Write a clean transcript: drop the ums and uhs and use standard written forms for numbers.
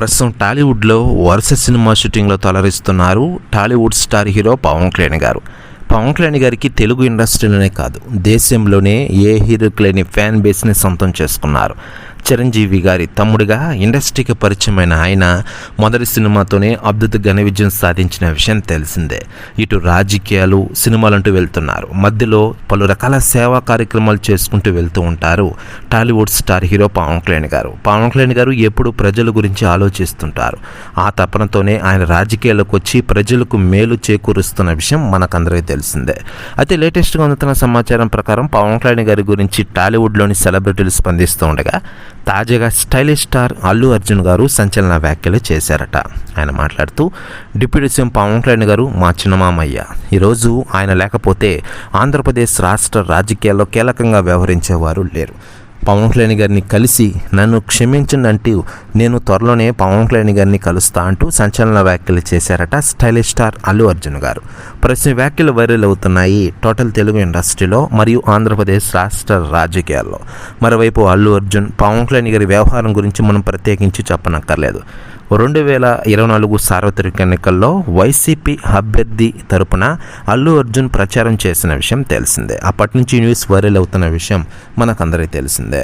ప్రస్తుతం టాలీవుడ్లో వరుస సినిమా షూటింగ్లో తలరిస్తున్నారు టాలీవుడ్ స్టార్ హీరో పవన్ కళ్యాణ్ గారు. పవన్ కళ్యాణ్ గారికి తెలుగు ఇండస్ట్రీలోనే కాదు, దేశంలోనే ఏ హీరోకి లేని ఫ్యాన్ బేస్ని సొంతం చేసుకున్నారు. చిరంజీవి గారి తమ్ముడిగా ఇండస్ట్రీకి పరిచయమైన ఆయన మొదటి సినిమాతోనే అద్భుత ఘన విజయం సాధించిన విషయం తెలిసిందే. ఇటు రాజకీయాలు, సినిమాలంటూ వెళ్తున్నారు. మధ్యలో పలు రకాల సేవా కార్యక్రమాలు చేసుకుంటూ వెళ్తూ ఉంటారు టాలీవుడ్ స్టార్ హీరో పవన్ కళ్యాణ్ గారు. పవన్ కళ్యాణ్ గారు ఎప్పుడు ప్రజల గురించి ఆలోచిస్తుంటారు. ఆ తపనతోనే ఆయన రాజకీయాల్లోకి వచ్చి ప్రజలకు మేలు చేకూరుస్తున్న విషయం మనకందరికీ తెలిసిందే. అయితే లేటెస్ట్గా అందుతున్న సమాచారం ప్రకారం పవన్ కళ్యాణ్ గారి గురించి టాలీవుడ్లోని సెలబ్రిటీలు స్పందిస్తూ ఉండగా తాజాగా స్టైలిష్ స్టార్ అల్లు అర్జున్ గారు సంచలన వ్యాఖ్యలు చేశారట. ఆయన మాట్లాడుతూ, డిప్యూటీ సీఎం పవన్ కళ్యాణ్ గారు మా చిన్నమామయ్య. ఈరోజు ఆయన లేకపోతే ఆంధ్రప్రదేశ్ రాష్ట్ర రాజకీయాల్లో కీలకంగా వ్యవహరించేవారు లేరు. పవన్ కళ్యాణ్ గారిని కలిసి నన్ను క్షమించండి అంటూ నేను త్వరలోనే పవన్ కళ్యాణ్ గారిని కలుస్తా అంటూ సంచలన వ్యాఖ్యలు చేశారట స్టైలిష్ స్టార్ అల్లు అర్జున్ గారు. ప్రస్తుత వ్యాఖ్యలు వైరల్ అవుతున్నాయి టోటల్ తెలుగు ఇండస్ట్రీలో మరియు ఆంధ్రప్రదేశ్ రాష్ట్ర రాజకీయాల్లో. మరోవైపు అల్లు అర్జున్, పవన్ కళ్యాణ్ గారి వ్యవహారం గురించి మనం ప్రత్యేకించి చెప్పనక్కర్లేదు. 2024 సార్వత్రిక ఎన్నికల్లో వైసీపీ అభ్యర్థి తరపున అల్లు అర్జున్ ప్రచారం చేసిన విషయం తెలిసిందే. అప్పటి నుంచి న్యూస్ వైరల్ అవుతున్న విషయం మనకందరికీ తెలిసిందే.